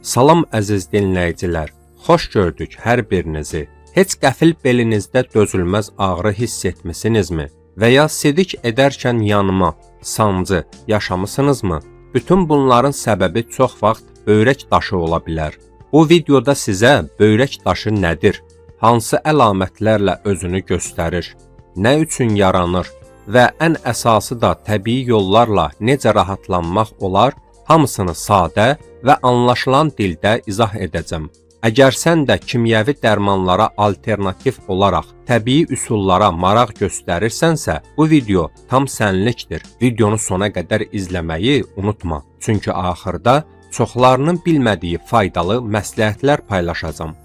Salam əziz dinləyicilər, xoş gördük hər birinizi. Heç qəfil belinizdə dözülməz ağrı hiss etmisinizmi? Və ya sidik edərkən yanma, sancı yaşamısınızmı? Bütün bunların səbəbi çox vaxt böyrək daşı ola bilər. Bu videoda sizə böyrək daşı nədir? Hansı əlamətlərlə özünü göstərir? Nə üçün yaranır? Və ən əsası da təbii yollarla necə rahatlanmaq olar? Hamısını sadə və anlaşılan dildə izah edəcəm. Əgər sən də kimyəvi dərmanlara alternativ olaraq təbii üsullara maraq göstərirsənsə, bu video tam sənlikdir. Videonu sona qədər izləməyi unutma. Çünki axırda çoxlarının bilmədiyi faydalı məsləhətlər paylaşacağam.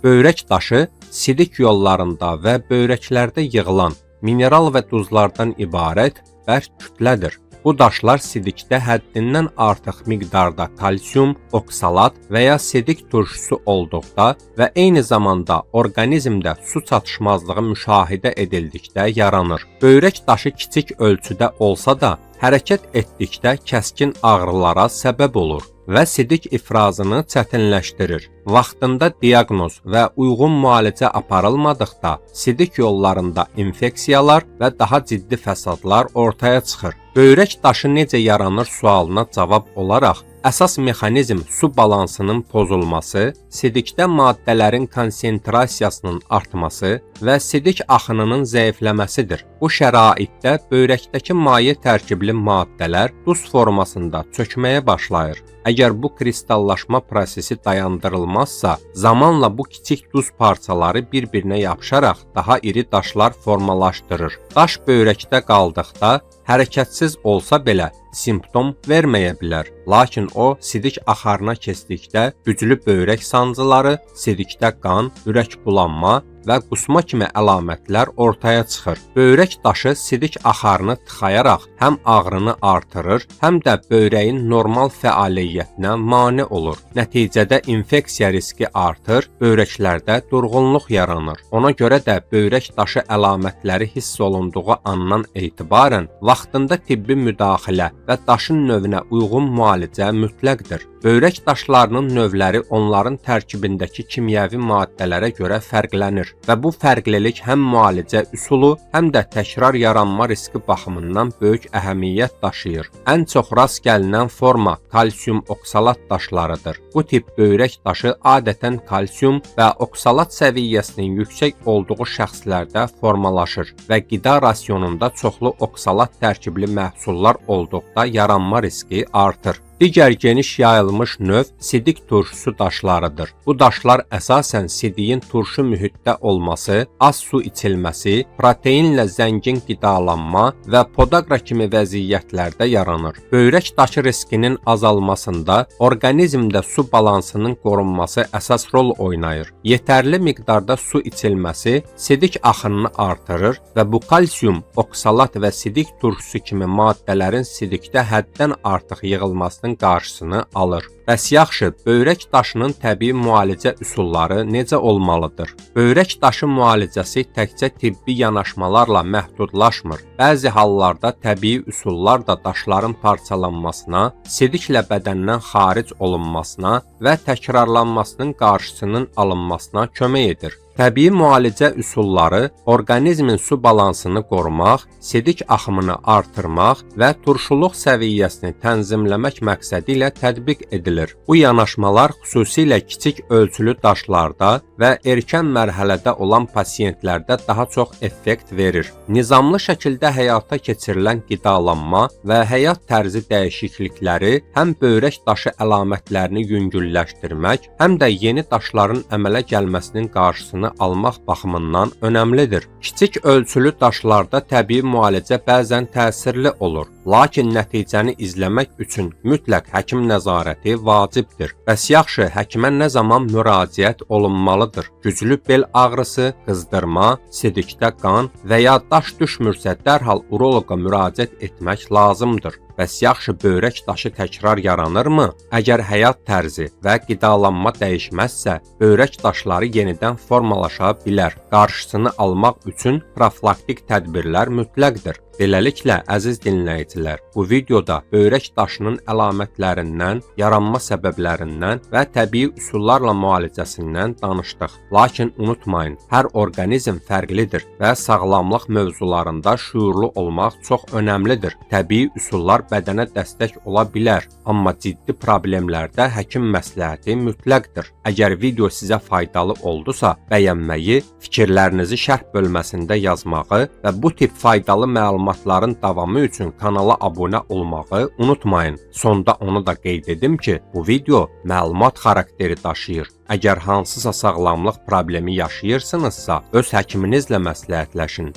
Böyrək daşı sidik yollarında və böyrəklərdə yığılan mineral və duzlardan ibarət bərk kütlədir. Bu daşlar sidikdə həddindən artıq miqdarda kalsium, oksalat və ya sidik turşusu olduqda və eyni zamanda orqanizmdə su çatışmazlığı müşahidə edildikdə yaranır. Böyrək daşı kiçik ölçüdə olsa da, hərəkət etdikdə kəskin ağrılara səbəb olur və sidik ifrazını çətinləşdirir. Vaxtında diaqnoz və uyğun müalicə aparılmadıqda sidik yollarında infeksiyalar və daha ciddi fəsadlar ortaya çıxır. Böyrək daşı necə yaranır sualına cavab olaraq, əsas mexanizm su balansının pozulması, sidikdə maddələrin konsentrasiyasının artması və sidik axınının zəifləməsidir. Bu şəraitdə böyrəkdəki maye tərkibli maddələr duz formasında çökməyə başlayır. Əgər bu kristallaşma prosesi dayandırılmazsa, zamanla bu kiçik duz parçaları bir-birinə yapışaraq daha iri daşlar formalaşdırır. Daş böyrəkdə qaldıqda, hərəkətsiz olsa belə simptom verməyə bilər. Lakin o, sidik axarına keçdikdə güclü böyrək sancıları, sidikdə qan, ürək bulanma və qusma kimi əlamətlər ortaya çıxır. Böyrək daşı sidik axarını tıxayaraq həm ağrını artırır, həm də böyrəyin normal fəaliyyətinə mane olur. Nəticədə infeksiya riski artır, böyrəklərdə durğunluq yaranır. Ona görə də böyrək daşı əlamətləri hiss olunduğu andan etibarən vaxtında tibbi müdaxilə və daşın növünə uyğun müalicə mütləqdir. Böyrək daşlarının növləri onların tərkibindəki kimyəvi maddələrə görə fərqlənir və bu fərqlilik həm müalicə üsulu, həm də təkrar yaranma riski baxımından böyük əhəmiyyət daşıyır. Ən çox rast gəlinən forma kalsium oksalat daşlarıdır. Bu tip böyrək daşı adətən kalsium və oksalat səviyyəsinin yüksək olduğu şəxslərdə formalaşır və qida rasionunda çoxlu oksalat tərkibli məhsullar olduqda yaranma riski artır. Digər geniş yayılmış növ sidik turşusu daşlarıdır. Bu daşlar əsasən sidiyin turşu mühitdə olması, az su içilməsi, proteinlə zəngin qidalanma və podaqa kimi vəziyyətlərdə yaranır. Böyrək daşı riskinin azalmasında orqanizmdə su balansının qorunması əsas rol oynayır. Yetərli miqdarda su içilməsi sidik axınını artırır və bu kalsium, oksalat və sidik turşusu kimi maddələrin sidikdə həddən artıq yığılmasının qarşısını alır. Bəs yaxşı, böyrək daşının təbii müalicə üsulları necə olmalıdır? Böyrək daşı müalicəsi təkcə tibbi yanaşmalarla məhdudlaşmır. Bəzi hallarda təbii üsullar da daşların parçalanmasına, sidiklə bədəndən xaric olunmasına və təkrarlanmasının qarşısının alınmasına kömək edir. Təbii müalicə üsulları orqanizmin su balansını qorumaq, sidik axımını artırmaq və turşuluq səviyyəsini tənzimləmək məqsədi ilə tətbiq edilir. Bu yanaşmalar xüsusilə kiçik ölçülü daşlarda və erkən mərhələdə olan pasiyentlərdə daha çox effekt verir. Nizamlı şəkildə həyata keçirilən qidalanma və həyat tərzi dəyişiklikləri həm böyrək daşı əlamətlərini yüngülləşdirmək, həm də yeni daşların əmələ gəlməsinin qarşısını almaq baxımından önəmlidir. Kiçik ölçülü daşlarda təbii müalicə bəzən təsirli olur, lakin nəticəni izləmək üçün mütləq həkim nəzarəti vacibdir. Bəs yaxşı, həkimə nə zaman müraciət olunmalıdır? Güclü bel ağrısı, qızdırma, sidikdə qan və ya daş düşmürsə dərhal uroloqa müraciət etmək lazımdır. Bəs yaxşı, böyrək daşı təkrar yaranırmı? Əgər həyat tərzi və qidalanma dəyişməzsə, böyrək daşları yenidən formalaşa bilər. Qarşısını almaq üçün profilaktik tədbirlər mütləqdir. Beləliklə, əziz dinləyicilər, bu videoda böyrək daşının əlamətlərindən, yaranma səbəblərindən və təbii üsullarla müalicəsindən danışdıq. Lakin unutmayın, hər orqanizm fərqlidir və sağlamlıq mövzularında şüurlu olmaq çox önəmlidir. Təbii üsullar bədənə dəstək ola bilər, amma ciddi problemlərdə həkim məsləhəti mütləqdir. Əgər video sizə faydalı oldusa, bəyənməyi, fikirlərinizi şərh bölməsində yazmağı və bu tip faydalı məlumatların davamı üçün kanala abunə olmağı unutmayın. Sonda onu da qeyd edim ki, bu video məlumat xarakteri daşıyır. Əgər hansısa sağlamlıq problemi yaşayırsınızsa, öz həkiminizlə məsləhətləşin.